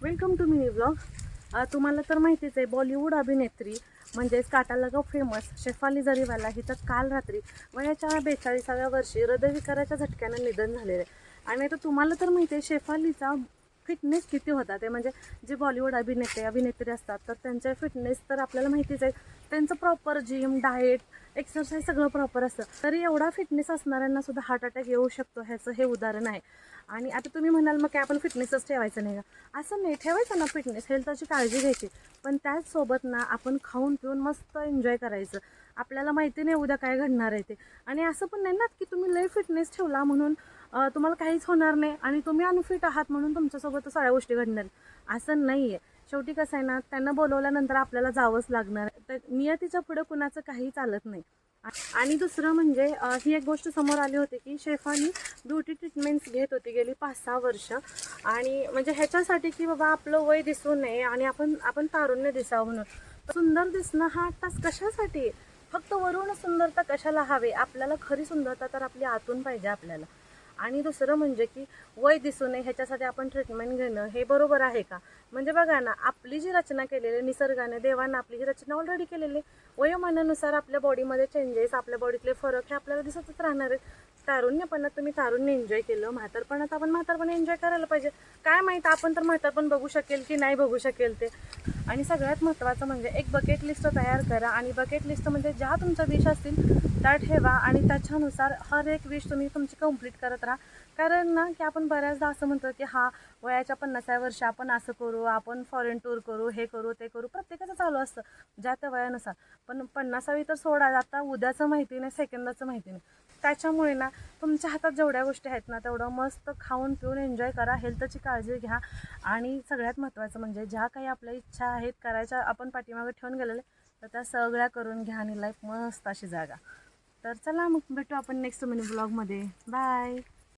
Welcome to mini blog. तुम्हाला तर माहितीच आहे, बॉलिवूड अभिनेत्री म्हणजेच काटा लगाव फेमस शेफाली जरीवाला हिचं काल रात्री वयाच्या 42व्या वर्षी हृदयविकाराच्या झटक्यानं निधन झालेलं आहे. आणि आता तुम्हाला तर माहिती आहे शेफालीचा फिटनेस किती होता. ते म्हणजे जे बॉलिवूड अभिनेत्री असतात तर त्यांच्या फिटनेस तर आपल्याला माहितीच आहे. त्यांचं प्रॉपर जिम, डाएट, एक्सरसाइज सगळं प्रॉपर असतं. तरी एवढा फिटनेस असणाऱ्यांना सुद्धा हार्ट अटॅक येऊ शकतो, ह्याचं हे उदाहरण आहे. आणि आता तुम्ही म्हणाल मग काय आपण फिटनेसच ठेवायचं नाही का? असं नाही, ठेवायचं ना फिटनेस, हेल्थची काळजी घ्यायची. पण त्याचसोबत ना आपण खाऊन पिऊन मस्त एन्जॉय करायचं. आपल्याला माहिती नाही उद्या काय घडणार आहे ते. आणि असं पण नाही ना की तुम्ही लय फिटनेस ठेवला म्हणून तुम्हाला काहीच होणार नाही आणि तुम्ही अनफिट आहात म्हणून तुमच्यासोबत सगळ्या गोष्टी घडणार, असं नाही आहे. शेवटी कसं आहे ना, त्यांना बोलवल्यानंतर आपल्याला जावंच लागणार. तर नियतीच्या पुढे कुणाचं काही चालत नाही. आणि दुसरं म्हणजे ही एक गोष्ट समोर आली होती की शेफाली ब्युटी ट्रीटमेंट्स घेत होती गेली 5-6 वर्ष. आणि म्हणजे ह्याच्यासाठी की बाबा आपलं वय दिसू नये आणि आपण तारुण्य दिसावं म्हणून. सुंदर दिसणं हा टास्क कशासाठी? फक्त वरून सुंदरता कशाला हवी? आपल्याला खरी सुंदरता तर आपली आतून पाहिजे आपल्याला. आणि दुसरं म्हणजे की वय दिसू नये ह्याच्यासाठी आपण ट्रीटमेंट घेणं हे बरोबर आहे का? म्हणजे बघा ना, आपली जी रचना केलेली निसर्गाने, देवानं आपली जी रचना ऑलरेडी केलेली, वयोमानानुसार आपल्या बॉडीमध्ये चेंजेस, आपल्या बॉडीतले फरक हे आपल्याला दिसतच राहणार आहेत. तारुण्यपणात तुम्ही तारुण्य एन्जॉय केलं, म्हातारपणात आपण म्हातारपण एन्जॉय करायला पाहिजे. काय माहीत आपण तर म्हातारपण बघू शकेल की नाही बघू शकेल ते. आणि सगळ्यात महत्त्वाचं म्हणजे एक बकेट लिस्ट तयार करा. आणि बकेट लिस्ट म्हणजे ज्या तुमच्या विश असतील त्या ठेवा आणि त्याच्यानुसार हर एक विश तुम्ही तुमची कंप्लीट करत राहा. कारण ना की आपण बऱ्याचदा असं म्हणतो की हा वयाच्या 50व्या वर्षी आपण असं करू, आपण फॉरेन टूर करू, हे करू ते करू. प्रत्येकाचं चालू असतं ज्या त्या वयानुसार. पण 50वी तर सोडा, आता उद्याचं माहिती नाही, सेकंदाचं माहिती नाही. त्याच्यामुळे ना तुमच्या हातात जेवढ्या गोष्टी आहेत ना तेवढं मस्त खाऊन पिऊन एन्जॉय करा, हेल्थची काळजी घ्या. आणि सगळ्यात महत्त्वाचं म्हणजे ज्या काही आपल्या इच्छा आहेत करायच्या आपण पाठीमागे ठेवून गेलेले तर त्या सगळ्या करून घ्या आणि लाईफ मस्त अशी जागा. तर चला मग भेटू आपण नेक्स्ट मिनी ब्लॉगमध्ये. बाय.